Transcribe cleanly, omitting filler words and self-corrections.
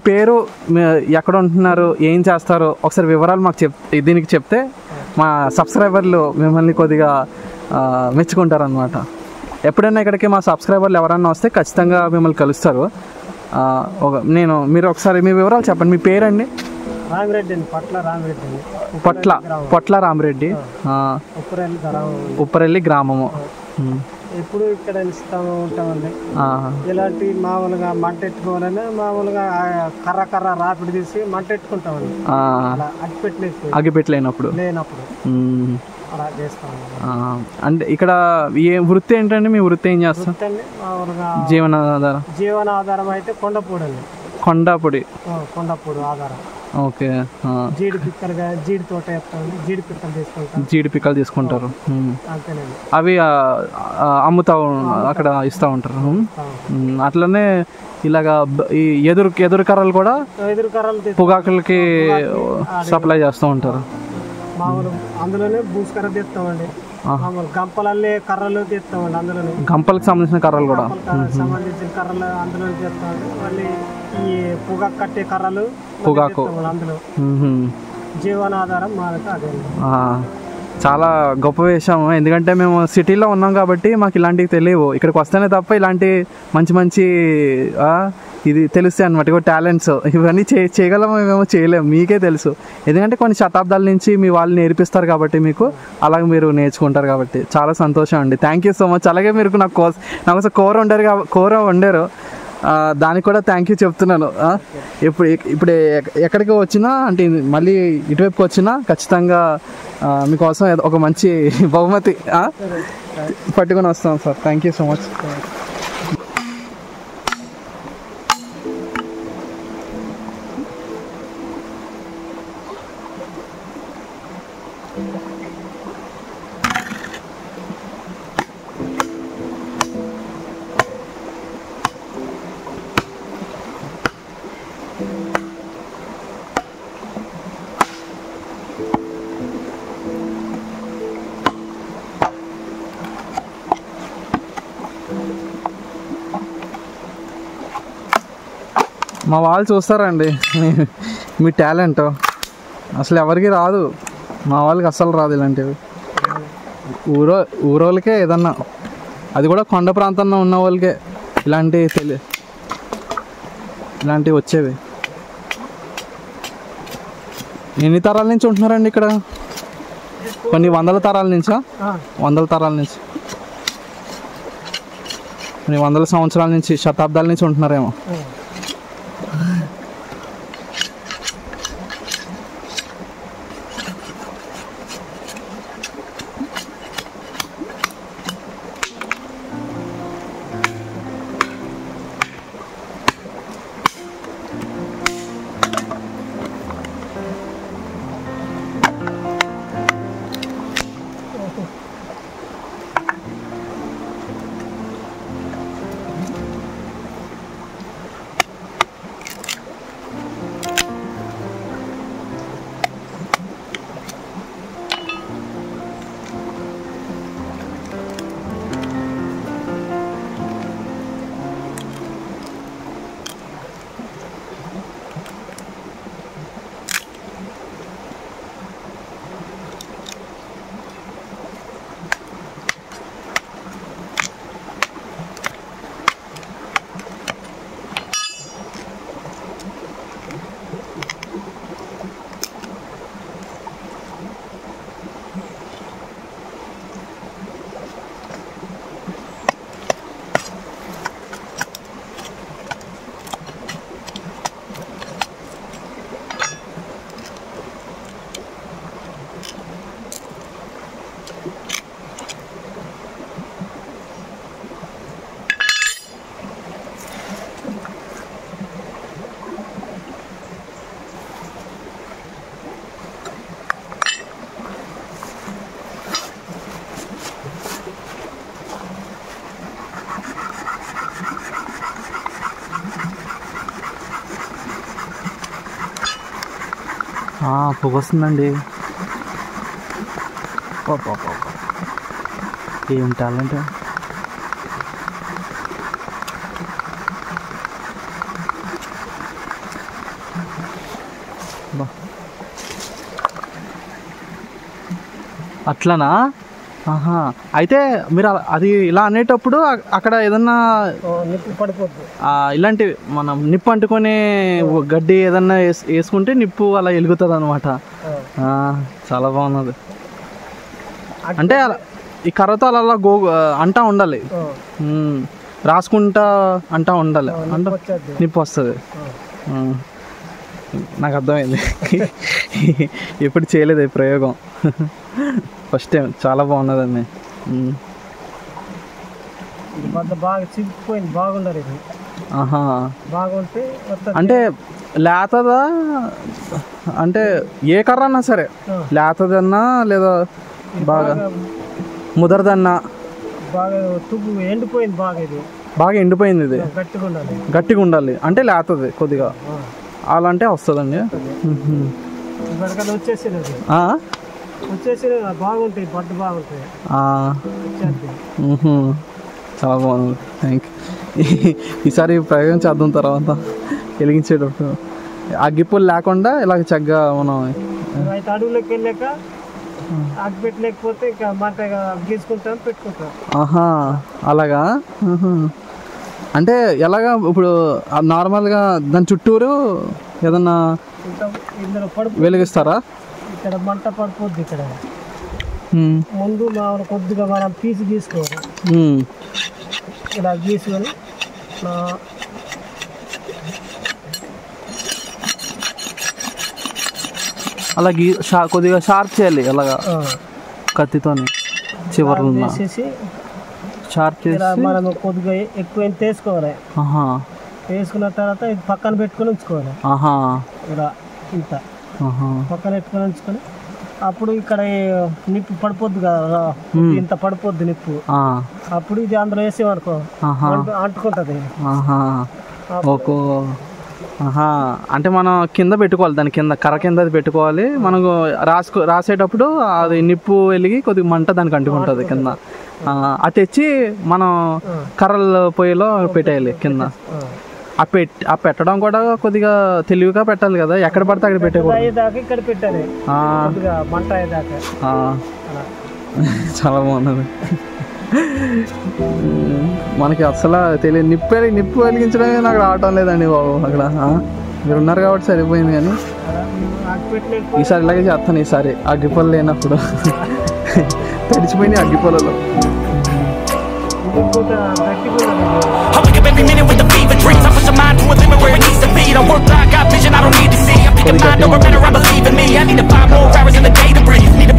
పేరు, ఎక్కడ ఉంటున్నారు, ఏం చేస్తారో ఒకసారి వివరాలు మాకు దీనికి చెప్తే మా సబ్స్క్రైబర్లు మిమ్మల్ని కొద్దిగా మెచ్చుకుంటారనమాట. ఎప్పుడైనా ఇక్కడికి మా సబ్స్క్రైబర్లు ఎవరన్నా వస్తే ఖచ్చితంగా మిమ్మల్ని కలుస్తారు. మీరు ఒకసారి మీ వివరాలు చెప్పండి. మీ పేరండి? రామిరెడ్డి అండి, పొట్ల రామిరెడ్డి, ఉప్పరెల్లి గ్రామము. ఎప్పుడు ఇక్కడ ఉంటామండి. ఇలాంటి మామూలుగా మంట ఎట్టుకోవాలని మామూలుగా కర్ర రాపిడి తీసి మంట ఎట్టుకుంటామండి. అగ్గిపెట్టలేనప్పుడు అలా చేస్తాం. అంటే ఇక్కడ ఏ వృత్తి ఏంటండి? మీ వృత్తి ఏం చేస్తాం? మామూలుగా జీవనాధారం అయితే కొండపూడి అండి. కొండపూడి ఆధారం. ఓకే. జీడి తోట వేస్తామండి. జీడి పిక్కలు తీసుకుంటారు. అవి అమ్ముతా అక్కడ ఇస్తూ ఉంటారు. అట్లనే ఇలాగా ఈ ఎదురు కర్రలు కూడా పొగాకులకి సప్లై చేస్తూ ఉంటారు. అందులోనే బూస్కర్ర తీస్తామండి. గంపలల్లే కర్రలు తీస్తామండి. అందులోనే గంపలకు సంబంధించిన కర్రలు కూడా సంబంధించిన కర్రలు అందులో తీస్తామండి. మళ్ళీ ఈ పొగాకు కట్టే కర్రలు అందులో జీవనాధారం మాకు అదే. చాలా గొప్ప విషయం. ఎందుకంటే మేము సిటీలో ఉన్నాం కాబట్టి మాకు ఇలాంటివి తెలియవు. ఇక్కడికి వస్తేనే తప్ప ఇలాంటి మంచి ఇది తెలుస్తాయి అన్నమాట. ఇక టాలెంట్స్ ఇవన్నీ చేయగలమో మేము చేయలేము, మీకే తెలుసు. ఎందుకంటే కొన్ని శతాబ్దాల నుంచి మీ వాళ్ళు నేర్పిస్తారు కాబట్టి మీకు అలాగే మీరు నేర్చుకుంటారు కాబట్టి చాలా సంతోషం అండి. Thank you so much. అలాగే మీరు నాకు కోసం కూర వండారు, దానికి కూడా థ్యాంక్ యూ చెప్తున్నాను. ఇప్పుడు ఎక్కడికి వచ్చినా అంటే మళ్ళీ ఇటువైపుకి వచ్చినా ఖచ్చితంగా మీకోసం ఒక మంచి బహుమతి పట్టుకొని వస్తాం sir. Thank you so much. మా వాళ్ళు చూస్తారండి మీ టాలెంట్, అసలు ఎవరికి రాదు. మా వాళ్ళకి అస్సలు రాదు ఇలాంటివి. ఊరోళ్ళకే ఏదన్నా, అది కూడా కొండ ప్రాంతంలో ఉన్న వాళ్ళకే ఇలాంటివి వచ్చేవి. ఎన్ని తరాల నుంచి ఉంటున్నారండి ఇక్కడ? కొన్ని వందల తరాల నుంచి కొన్ని వందల సంవత్సరాల నుంచి, శతాబ్దాల నుంచి ఉంటున్నారేమో. పొగ వస్తుందండి. ఏం టాలెంట్. అట్లనా? ఆహా. అయితే మీరు అది ఇలా అనేటప్పుడు అక్కడ ఏదన్నా నిప్పు పడిపోద్ది. ఇలాంటి మనం నిప్పు అంటుకొని గడ్డి ఏదన్నా వేసుకుంటే నిప్పు అలా వెలుగుతుంది అనమాట. చాలా బాగున్నది. అంటే ఈ కర్రతో అలా అంటా ఉండాలి, రాసుకుంటా అంటా ఉండాలి, అంటే నిప్పు వస్తుంది. నాకు అర్థమైంది. ఎప్పుడు చేయలేదు ఈ ప్రయోగం, ఫస్ట్ టైం. చాలా బాగున్నదండి. బాగా చిక్కిపోయింది, బాగుండదు ఇది. ఆహా. బాగుంటే అంటే లేతదా, అంటే ఏ కర్ర అన్నా సరే లేతదన్నా లేదా బాగా ముదరదన్నా? బాగా తుప్పు ఎండిపోయింది, బాగా ఇది బాగా ఎండిపోయింది. ఇది గట్టిగా ఉండాలి అంటే లేతది కొద్దిగా, అలా అంటే వస్తుందండి. వచ్చేసి బాగుంటాయి, బట్టు బాగుంటాయి. చాలా బాగుంది, థ్యాంక్ యూ. ఈసారి ప్రయోగం చేద్దాం తర్వాత వెలిగించేటప్పుడు. అగ్గిపుల్లు లేకుండా ఇలాగ చక్కగా మనం అడవులోకి వెళ్ళాక అగ్గి పెట్టలేకపోతే ఇంకా మంట గీసుకుంటాం, పెట్టుకుంటాం. ఆహా, అలాగా. అంటే ఎలాగా ఇప్పుడు నార్మల్గా దాని చుట్టూరు ఏదన్నా వెలిగిస్తారా? ఇక్కడ మంట పడిపోద్ది. ఇక్కడ ముందు కొద్దిగా మనం పీసు గీసుకోవాలి. ఇలా గీసుకొని అలా కొద్దిగా షార్ప్ చేయాలి, అలాగా కత్తితోని చివర్లు షార్ప్ చేసి మనం కొద్దిగా ఎక్కువ తీసుకోవాలి. వేసుకున్న తర్వాత ఇది పక్కన పెట్టుకొని ఉంచుకోవాలి. ఇలా ఇంత పక్కన పెట్టుకొని ఉంచుకొని అప్పుడు ఇక్కడ నిప్పు పడిపోద్ది కదా, ఇంత పడిపోద్ది నిప్పు. అప్పుడు ఇది అందులో వేసేమనుకో అంటుకుంటది. ఓకో. అంటే మనం కింద పెట్టుకోవాలి, దాని కింద కర్ర కింద అది పెట్టుకోవాలి. మనకు రాసేటప్పుడు అది నిప్పు వెలిగి కొద్దిగా మంట దానికి అంటుకుంటుంది కింద. అది తెచ్చి మనం కర్రల పొయ్యిలో పెట్టేయాలి కింద. ఆ పెట్టడం కూడా కొద్దిగా తెలివిగా పెట్టాలి కదా, ఎక్కడ పడితే అక్కడ పెట్టకూడదు. చాలా బాగున్నది. మనకి అసలు తెలియదు, నిప్పు వెలిగించడమే నాకు రావటం లేదండి బాబు. అక్కడ మీరు ఉన్నారు కాబట్టి సరిపోయింది, కానీ ఈసారి ఇలాగే చేస్తాను. ఈసారి అగ్గిపొలు లేనప్పుడు తడిచిపోయినాయి అగ్గిపొలలో. I wake up every minute with a fever dreams. I push my mind to a limit where it needs to be. I work blind, got vision I don't need to see. I'm thinking mind over matter, I believe in me. I need to find more hours in the day to breathe.